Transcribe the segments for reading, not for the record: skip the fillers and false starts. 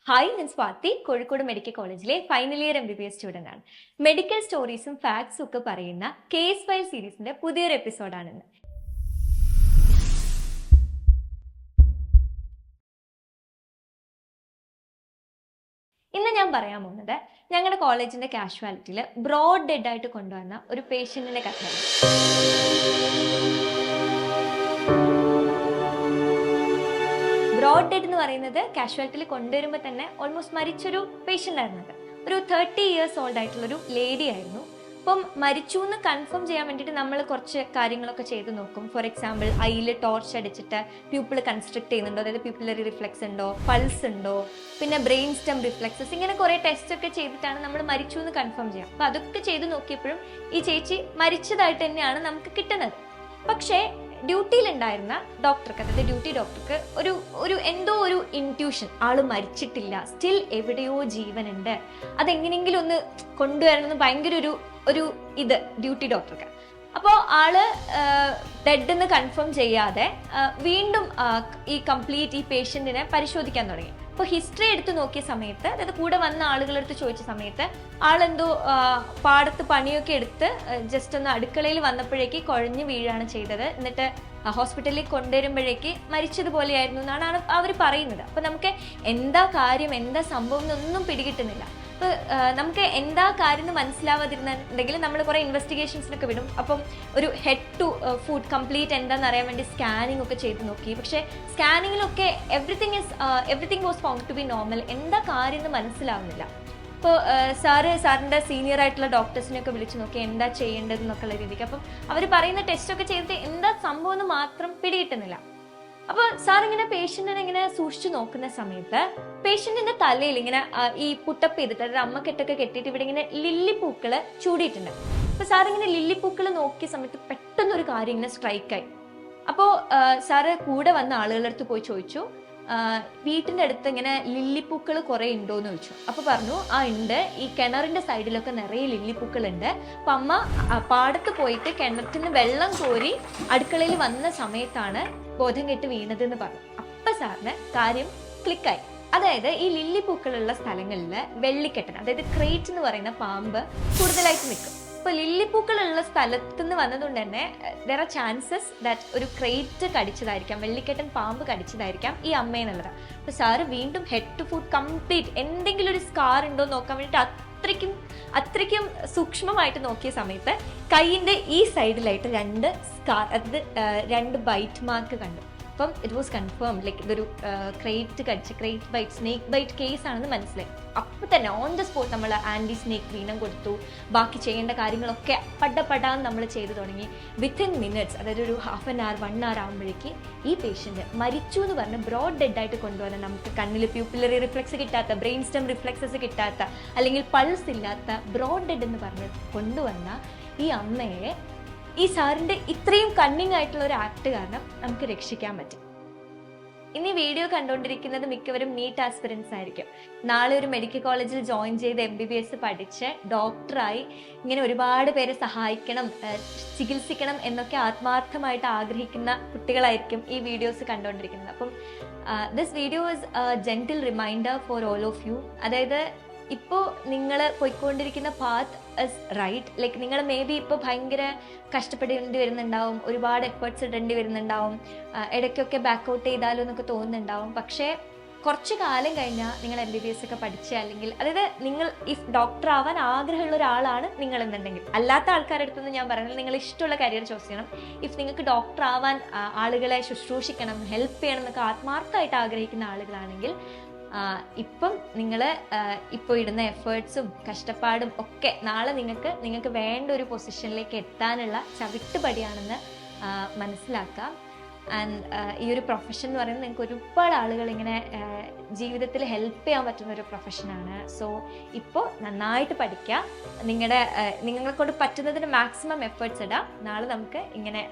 Hi, ഞാൻ Swathi. Kozhikode medical കോളേജിലെ final year MBBS student ആണ്. മെഡിക്കൽ സ്റ്റോറീസും ഫാക്ട്സും ഒക്കെ പറയുന്ന കേസ് ഫയൽ സീരീസിന്റെ പുതിയൊരു എപ്പിസോഡാണിന്ന്. ഇന്ന് ഞാൻ പറയാൻ പോകുന്നത് ഞങ്ങളുടെ കോളേജിന്റെ കാഷ്വാലിറ്റിയിൽ ബ്രോഡ് ഡെഡ് ആയിട്ട് കൊണ്ടുവന്ന ഒരു പേഷ്യന്റിന്റെ കഥയാണ്. ബ്രോഡ് ഡെഡ് എന്ന് പറയുന്നത് കാഷ്വാലിറ്റിയിൽ കൊണ്ടുവരുമ്പോൾ തന്നെ ഓൾമോസ്റ്റ് മരിച്ചൊരു പേഷ്യൻ്റ് ആയിരുന്നത്. ഒരു 30 years ഓൾഡ് ആയിട്ടുള്ളൊരു ലേഡി ആയിരുന്നു. അപ്പം മരിച്ചു എന്ന് കൺഫേം ചെയ്യാൻ വേണ്ടിയിട്ട് നമ്മൾ കുറച്ച് കാര്യങ്ങളൊക്കെ ചെയ്ത് നോക്കും. ഫോർ എക്സാമ്പിൾ, ഐയിൽ ടോർച്ച് അടിച്ചിട്ട് പ്യൂപ്പിൾ കൺസ്ട്രക്ട് ചെയ്യുന്നുണ്ടോ, അതായത് പ്യൂപ്പിലറി റിഫ്ലെക്സ് ഉണ്ടോ, പൾസ് ഉണ്ടോ, പിന്നെ ബ്രെയിൻ സ്റ്റെം റിഫ്ലെക്സസ്, ഇങ്ങനെ കുറേ ടെസ്റ്റ് ഒക്കെ ചെയ്തിട്ടാണ് നമ്മൾ മരിച്ചു എന്ന് കൺഫേം ചെയ്യാം. അപ്പം അതൊക്കെ ചെയ്ത് നോക്കിയപ്പോഴും ഈ ചേച്ചി മരിച്ചതായിട്ട് തന്നെയാണ് നമുക്ക് കിട്ടുന്നത്. പക്ഷേ ഡ്യൂട്ടിയിലുണ്ടായിരുന്ന ഡോക്ടർക്ക്, അതായത് ഡ്യൂട്ടി ഡോക്ടർക്ക് ഒരു എന്തോ ഒരു ഇൻറ്റ്യൂഷൻ, ആള് മരിച്ചിട്ടില്ല, സ്റ്റിൽ എവിടെയോ ജീവനുണ്ട്, അതെങ്ങനെയെങ്കിലും ഒന്ന് കൊണ്ടുവരണമെന്ന് ഭയങ്കര ഒരു ഇത് ഡ്യൂട്ടി ഡോക്ടർക്ക്. അപ്പോൾ ആള് ഡെഡ് എന്ന് കൺഫേം ചെയ്യാതെ വീണ്ടും ഈ കംപ്ലീറ്റ് ഈ പേഷ്യന്റിനെ പരിശോധിക്കാൻ തുടങ്ങി. അപ്പോൾ ഹിസ്റ്ററി എടുത്ത് നോക്കിയ സമയത്ത്, അതായത് കൂടെ വന്ന ആളുകളെടുത്ത് ചോദിച്ച സമയത്ത്, ആളെന്തോ പാടത്ത് പണിയൊക്കെ എടുത്ത് ജസ്റ്റ് ഒന്ന് അടുക്കളയിൽ വന്നപ്പോഴേക്ക് കുഴഞ്ഞു വീഴാണ് ചെയ്തത്. എന്നിട്ട് ഹോസ്പിറ്റലിൽ കൊണ്ടുവരുമ്പോഴേക്ക് മരിച്ചതുപോലെയായിരുന്നു എന്നാണ് അവർ പറയുന്നത്. അപ്പോൾ നമുക്ക് എന്താ കാര്യം, എന്താ സംഭവം എന്നൊന്നും പിടികിട്ടുന്നില്ല. അപ്പോൾ നമുക്ക് എന്താ കാര്യം എന്ന് മനസ്സിലാവാതിരുന്നുണ്ടെങ്കിൽ നമ്മൾ കുറേ ഇൻവെസ്റ്റിഗേഷൻസിനൊക്കെ വിടും. അപ്പം ഒരു ഹെഡ് ടു ഫുഡ് കംപ്ലീറ്റ് എന്താണെന്ന് അറിയാൻ വേണ്ടി സ്കാനിങ് ഒക്കെ ചെയ്ത് നോക്കി. പക്ഷേ സ്കാനിങ്ങിലൊക്കെ everything was found to be normal. എന്താ കാര്യം എന്ന് മനസ്സിലാവുന്നില്ല. അപ്പോൾ സാറിൻ്റെ സീനിയർ ആയിട്ടുള്ള ഡോക്ടേഴ്സിനെയൊക്കെ വിളിച്ച് നോക്കി എന്താ ചെയ്യേണ്ടതെന്നൊക്കെയുള്ള രീതിക്ക്. അപ്പം അവർ പറയുന്ന ടെസ്റ്റൊക്കെ ചെയ്തിട്ട് എന്താ സംഭവം എന്ന് മാത്രം പിടികിട്ടുന്നില്ല. അപ്പോൾ സാർ ഇങ്ങനെ പേഷ്യന്റിനെ ഇങ്ങനെ സൂക്ഷിച്ചു നോക്കുന്ന സമയത്ത് പേഷ്യന്റിന്റെ തലയിൽ ഇങ്ങനെ ഈ പുട്ടപ്പ് ചെയ്തിട്ട്, അതായത് അമ്മക്കെട്ടൊക്കെ കെട്ടിയിട്ട് ഇവിടെ ഇങ്ങനെ ലില്ലിപ്പൂക്കള് ചൂടിയിട്ടുണ്ട്. അപ്പൊ സാർ ഇങ്ങനെ ലില്ലിപ്പൂക്കള് നോക്കിയ സമയത്ത് പെട്ടെന്നൊരു കാര്യം ഇങ്ങനെ സ്ട്രൈക്കായി. അപ്പോൾ സാറ് കൂടെ വന്ന ആളുകളുടെ അടുത്ത് പോയി ചോദിച്ചു, വീട്ടിന്റെ അടുത്ത് ഇങ്ങനെ ലില്ലിപ്പൂക്കൾ കുറെ ഉണ്ടോന്ന് ചോദിച്ചു. അപ്പൊ പറഞ്ഞു, ഉണ്ട്, ഈ കിണറിന്റെ സൈഡിലൊക്കെ നിറയെ ലില്ലിപ്പൂക്കൾ ഉണ്ട്. അപ്പൊ അമ്മ പാടത്ത് പോയിട്ട് കിണറ്റിന് വെള്ളം കോരി അടുക്കളയിൽ വന്ന സമയത്താണ് ബോധം കെട്ട് വീണതെന്ന് പറഞ്ഞു. അപ്പൊ സാറിന് കാര്യം ക്ലിക്കായി. അതായത് ഈ ലില്ലിപ്പൂക്കളുള്ള സ്ഥലങ്ങളിൽ വെള്ളിക്കെട്ടൻ, അതായത് ക്രേറ്റ് എന്ന് പറയുന്ന പാമ്പ് കൂടുതലായിട്ട് നിൽക്കും. അപ്പോൾ ലില്ലിപ്പൂക്കളുള്ള സ്ഥലത്ത് നിന്ന് വന്നതുകൊണ്ട് തന്നെ ദർ ആർ ചാൻസസ് ദാറ്റ് ഒരു ക്രേറ്റ് കടിച്ചതായിരിക്കാം, വെള്ളിക്കെട്ടൻ പാമ്പ് കടിച്ചതായിരിക്കാം ഈ അമ്മയെന്നുള്ളത്. അപ്പോൾ സാറ് വീണ്ടും ഹെഡ് ടു ഫുട്ട് കംപ്ലീറ്റ് എന്തെങ്കിലും ഒരു സ്കാർ ഉണ്ടോ നോക്കാൻ വേണ്ടിയിട്ട് അത്രയ്ക്കും സൂക്ഷ്മമായിട്ട് നോക്കിയ സമയത്ത് കൈയിൻ്റെ ഈ സൈഡിലായിട്ട് 2 സ്കാർ, അതായത് 2 ബൈറ്റ് മാർക്ക് കണ്ടു. അപ്പം ഇറ്റ് വാസ് കൺഫേം, ലൈക്ക് ഇതൊരു krait bite, snake bite case ആണെന്ന് മനസ്സിലായി. അപ്പം തന്നെ ഓൺ ദ സ്പോട്ട് നമ്മൾ ആൻറ്റി സ്നേക്ക് വീനം കൊടുത്തു. ബാക്കി ചെയ്യേണ്ട കാര്യങ്ങളൊക്കെ പടാന്ന് നമ്മൾ ചെയ്തു തുടങ്ങി. വിത്തിൻ മിനിറ്റ്സ്, അതായത് ഒരു ഹാഫ് ആൻ അവർ 1 hour ആകുമ്പോഴേക്ക് ഈ പേഷ്യൻറ്റ് മരിച്ചു എന്ന് പറഞ്ഞ് ബ്രോഡ് ഡെഡ് ആയിട്ട് കൊണ്ടുവന്ന, നമുക്ക് കണ്ണിൽ പ്യൂപ്പിലറി റിഫ്ലെക്സ് കിട്ടാത്ത, ബ്രെയിൻ സ്റ്റെം റിഫ്ലെക്സസ് കിട്ടാത്ത, അല്ലെങ്കിൽ പൾസ് ഇല്ലാത്ത ബ്രോഡ് ഡെഡ് എന്ന് പറഞ്ഞ് കൊണ്ടുവന്ന ഈ അമ്മയെ ഈ സാറിൻ്റെ ഇത്രയും കണ്ണിങ് ആയിട്ടുള്ള ഒരു ആക്ട് കാരണം നമുക്ക് രക്ഷിക്കാൻ പറ്റും. ഇനി വീഡിയോ കണ്ടുകൊണ്ടിരിക്കുന്നത് മിക്കവരും നീറ്റ് ആസ്പിറൻസ് ആയിരിക്കും. നാളെ ഒരു മെഡിക്കൽ കോളേജിൽ ജോയിൻ ചെയ്ത് MBBS പഠിച്ച് ഡോക്ടറായി ഇങ്ങനെ ഒരുപാട് പേരെ സഹായിക്കണം, ചികിത്സിക്കണം എന്നൊക്കെ ആത്മാർത്ഥമായിട്ട് ആഗ്രഹിക്കുന്ന കുട്ടികളായിരിക്കും ഈ വീഡിയോസ് കണ്ടുകൊണ്ടിരിക്കുന്നത്. അപ്പം this video is gentle reminder for all of you. അതായത് ഇപ്പോൾ നിങ്ങൾ പോയിക്കൊണ്ടിരിക്കുന്ന പാത്ത് ഇസ് റൈറ്റ്. ലൈക്ക് നിങ്ങൾ മേ ബി ഇപ്പോൾ ഭയങ്കര കഷ്ടപ്പെടേണ്ടി വരുന്നുണ്ടാവും, ഒരുപാട് എഫേർട്സ് ഇടേണ്ടി വരുന്നുണ്ടാവും, ഇടയ്ക്കൊക്കെ ബാക്കൗട്ട് ചെയ്താലോ എന്നൊക്കെ തോന്നുന്നുണ്ടാവും. പക്ഷേ കുറച്ച് കാലം കഴിഞ്ഞാൽ നിങ്ങൾ MBBS ഒക്കെ പഠിച്ച്, അല്ലെങ്കിൽ അതായത് നിങ്ങൾ ഇഫ് ഡോക്ടർ ആവാൻ ആഗ്രഹമുള്ള ഒരാളാണ് നിങ്ങൾ എന്നുണ്ടെങ്കിൽ, അല്ലാത്ത ആൾക്കാരുടെ അടുത്തൊന്നും ഞാൻ പറയുന്നത് നിങ്ങൾ ഇഷ്ടമുള്ള കരിയർ ചൂസ് ചെയ്യണം. ഇഫ് നിങ്ങൾക്ക് ഡോക്ടർ ആവാൻ, ആളുകളെ ശുശ്രൂഷിക്കണം, ഹെൽപ്പ് ചെയ്യണം എന്നൊക്കെ ആത്മാർത്ഥമായിട്ട് ആഗ്രഹിക്കുന്ന ആളുകളാണെങ്കിൽ ഇപ്പം നിങ്ങൾ ഇപ്പോൾ ഇടുന്ന എഫേർട്സും കഷ്ടപ്പാടും ഒക്കെ നാളെ നിങ്ങൾക്ക് വേണ്ട ഒരു പൊസിഷനിലേക്ക് എത്താനുള്ള ചവിട്ടുപടിയാണെന്ന് മനസ്സിലാക്കാം. ആൻഡ് ഈ ഒരു പ്രൊഫഷൻ എന്ന് പറയുന്നത് നിങ്ങൾക്ക് ഒരുപാട് ആളുകൾ ഇങ്ങനെ ജീവിതത്തിൽ ഹെൽപ്പ് ചെയ്യാൻ പറ്റുന്ന ഒരു പ്രൊഫഷനാണ്. സോ ഇപ്പോൾ നന്നായിട്ട് പഠിക്കുക, നിങ്ങളെ കൊണ്ട് പറ്റുന്നതിന് മാക്സിമം എഫേർട്സ് ഇടാം. നാളെ നമുക്ക് ഇങ്ങനെ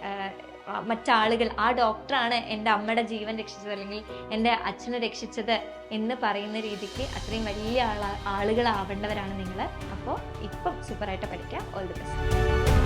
മറ്റാളുകൾ, ആ ഡോക്ടറാണ് എൻ്റെ അമ്മയുടെ ജീവൻ രക്ഷിച്ചത്, അല്ലെങ്കിൽ എൻ്റെ അച്ഛനെ രക്ഷിച്ചത് എന്ന് പറയുന്ന രീതിക്ക് അത്രയും വലിയ ആളുകളാവേണ്ടവരാണ് നിങ്ങൾ. അപ്പോൾ ഇപ്പം സൂപ്പറായിട്ട് പഠിക്കുക. All the best.